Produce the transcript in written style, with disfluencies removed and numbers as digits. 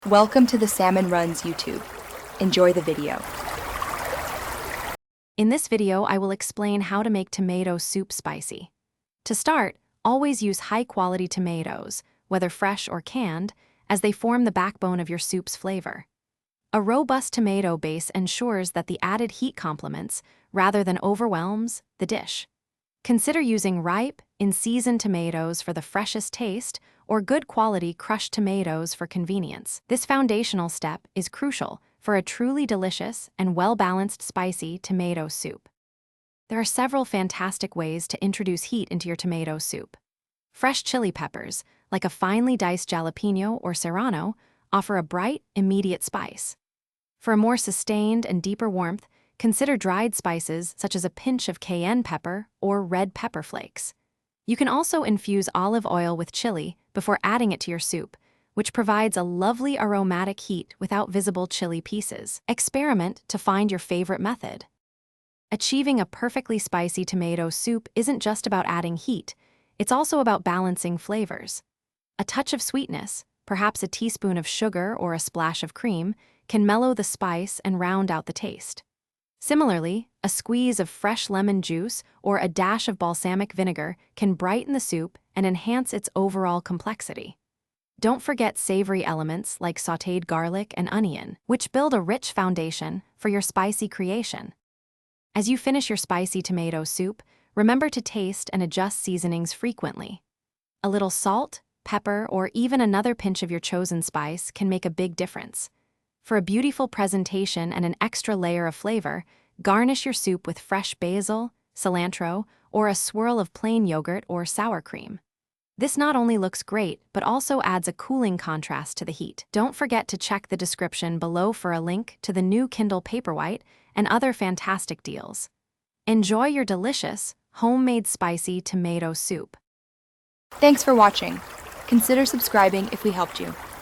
Welcome to the Salmon Runs YouTube. Enjoy the video. In this video, I will explain how to make tomato soup spicy. To start, always use high-quality tomatoes, whether fresh or canned, as they form the backbone of your soup's flavor. A robust tomato base ensures that the added heat complements, rather than overwhelms, the dish. Consider using ripe, in-season tomatoes for the freshest taste, or good quality crushed tomatoes for convenience. This foundational step is crucial for a truly delicious and well-balanced spicy tomato soup. There are several fantastic ways to introduce heat into your tomato soup. Fresh chili peppers, like a finely diced jalapeno or serrano, offer a bright, immediate spice. For a more sustained and deeper warmth, consider dried spices such as a pinch of cayenne pepper or red pepper flakes. You can also infuse olive oil with chili before adding it to your soup, which provides a lovely aromatic heat without visible chili pieces. Experiment to find your favorite method. Achieving a perfectly spicy tomato soup isn't just about adding heat, it's also about balancing flavors. A touch of sweetness, perhaps a teaspoon of sugar or a splash of cream, can mellow the spice and round out the taste. Similarly, a squeeze of fresh lemon juice or a dash of balsamic vinegar can brighten the soup and enhance its overall complexity. Don't forget savory elements like sautéed garlic and onion, which build a rich foundation for your spicy creation. As you finish your spicy tomato soup, remember to taste and adjust seasonings frequently. A little salt, pepper, or even another pinch of your chosen spice can make a big difference. For a beautiful presentation and an extra layer of flavor, garnish your soup with fresh basil, cilantro, or a swirl of plain yogurt or sour cream. This not only looks great, but also adds a cooling contrast to the heat. Don't forget to check the description below for a link to the new Kindle Paperwhite and other fantastic deals. Enjoy your delicious, homemade spicy tomato soup. Thanks for watching. Consider subscribing if we helped you.